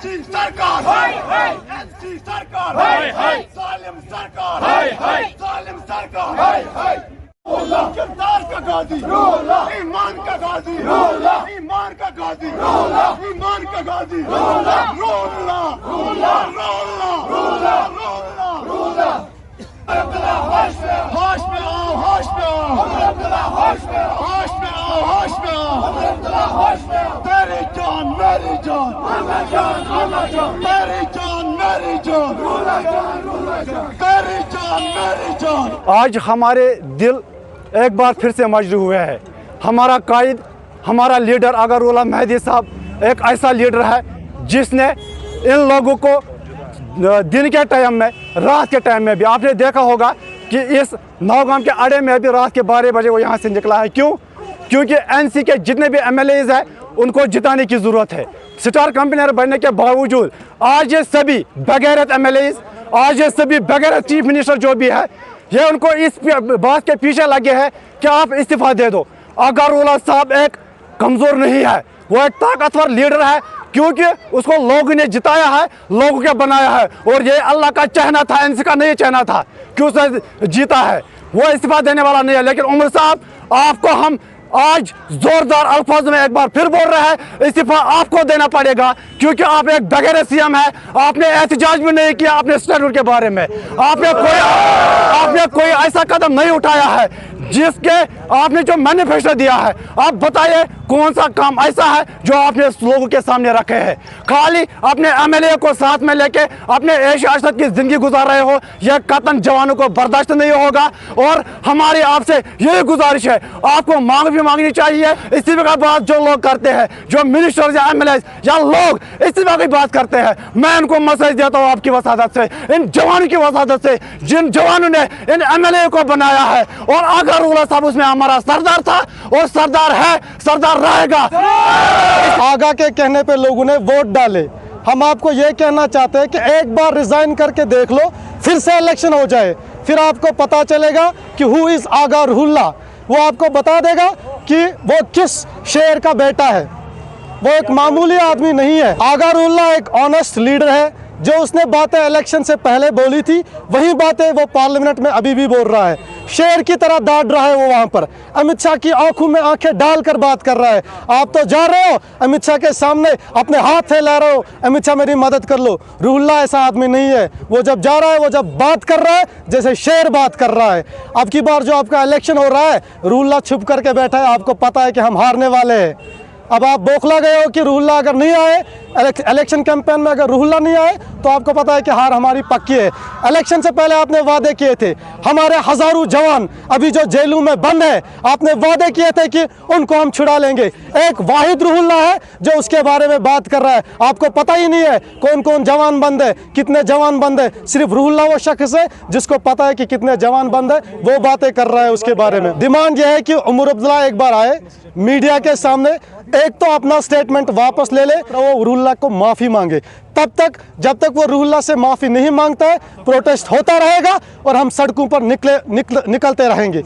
NC सरकार, NC सरकार, जालिम सरकार, जालिम सरकार, किरदार का गाजी, ईमान का गाजी, ईमान का गाजी, ईमान का गाजी, रोला, रोला, रोला, रोला, होश में आओ, होश में आओ, होश में आओ, होश में आओ, तेरी जान मेरी जान, तेरी जान मेरी जान, तेरी जान मेरी जान। आज हमारे दिल एक बार फिर से मजबूर हुए हैं। हमारा कायद, हमारा लीडर अगरउल्लाह मेहदी साहब एक ऐसा लीडर है जिसने इन लोगों को दिन के टाइम में, रात के टाइम में भी, आपने देखा होगा कि इस नौगाम के अड्डे में भी रात के 12 बजे वो यहाँ से निकला है। क्यों? क्योंकि एनसी के जितने भी एमएलएज हैं उनको जिताने की ज़रूरत है। स्टार कैंपेनर बनने के बावजूद आज ये सभी बगैरत एमएलएज, आज ये सभी बगैरत चीफ मिनिस्टर जो भी है, ये उनको इस बात के पीछे लगे हैं कि आप इस्तीफा दे दो। अगरउल्लाह साहब एक कमज़ोर नहीं है, वो एक ताकतवर लीडर है, क्योंकि उसको लोगों ने जिताया है, लोगों के बनाया है, और ये अल्लाह का चाहना था, एनसी का नहीं चाहना था कि उसने जीता है। वो इस्तीफा देने वाला नहीं है। लेकिन उमर साहब, आपको हम आज जोरदार अल्फाज में एक बार फिर बोल रहे हैं, इस्तीफा आपको देना पड़ेगा, क्योंकि आप एक बगैर सीएम है। आपने एहतजाज भी नहीं किया अपने स्टैट्यूट के बारे में, आपने कोई ऐसा कदम नहीं उठाया है जिसके आपने जो मैनिफेस्टो दिया है। आप बताइए कौन सा काम ऐसा है जो आपने लोगों के सामने रखे हैं? खाली अपने एमएलए को साथ में लेके अपने ऐश आशत की जिंदगी गुजार रहे हो। यह कतन जवानों को बर्दाश्त नहीं होगा, और हमारी आपसे यही गुजारिश है, आपको मांग भी मांगनी चाहिए। इस्तीफे का बात जो लोग करते हैं, जो मिनिस्टर या एमएलए या लोग इस्तीफा की बात करते हैं, मैं उनको मैसेज देता हूँ आपकी वसादत से, इन जवानों की वसादत से, जिन जवानों ने इन एमएलए को बनाया है। और अगरउल्लाह साहब उसमें हमारा सरदार था, और सरदार है, सरदार रहेगा। आगा के कहने पे लोगों ने वोट डाले। हम आपको ये कहना चाहते हैं कि एक बार रिजाइन करके देख लो, फिर से इलेक्शन हो जाए, फिर आपको पता चलेगा कि हु इज अगरउल्लाह। वो आपको बता देगा कि वो किस शेर का बेटा है। वो एक मामूली आदमी नहीं है। अगरउल्लाह एक ऑनेस्ट लीडर है। जो उसने बातें इलेक्शन से पहले बोली थी, वही बातें वो पार्लियामेंट में अभी भी बोल रहा है। शेर की तरह दाद रहा है वो वहाँ पर। अमित शाह की आंखों में आंखें डालकर बात कर रहा है। आप तो जा रहे हो अमित शाह के सामने, अपने हाथ फैला रहे हो, अमित शाह मेरी मदद कर लो। रूहुल्लाह ऐसा आदमी नहीं है। वो जब जा रहा है, वो जब बात कर रहा है, जैसे शेर बात कर रहा है। अब की बार जो आपका इलेक्शन हो रहा है, रूहुल्लाह छुप करके बैठा है। आपको पता है कि हम हारने वाले हैं। अब आप बौखला गए हो कि रूहुल्लाह अगर नहीं आए इलेक्शन कैंपेन में, अगर रूहुल्लाह नहीं आए तो आपको पता है कि हार हमारी पक्की है। इलेक्शन से पहले आपने वादे किए थे, हमारे हजारों जवान अभी जो जेलों में बंद है, आपने वादे किए थे कि उनको हम छुड़ा लेंगे। एक वाहिद रूहुल्लाह है जो उसके बारे में बात कर रहा है। आपको पता ही नहीं है कौन कौन जवान बंद है, कितने जवान बंद है। सिर्फ रूहुल्लाह वो शख्स है जिसको पता है कि कितने जवान बंद है, वो बातें कर रहा है उसके बारे में। डिमांड यह है कि उमर अब्दुल्ला एक बार आए मीडिया के सामने, एक तो अपना स्टेटमेंट वापस ले ले, वो रूहुल्लाह को माफ़ी मांगे। तब तक, जब तक वो रूहुल्लाह से माफ़ी नहीं मांगता है, प्रोटेस्ट होता रहेगा और हम सड़कों पर निकलते रहेंगे।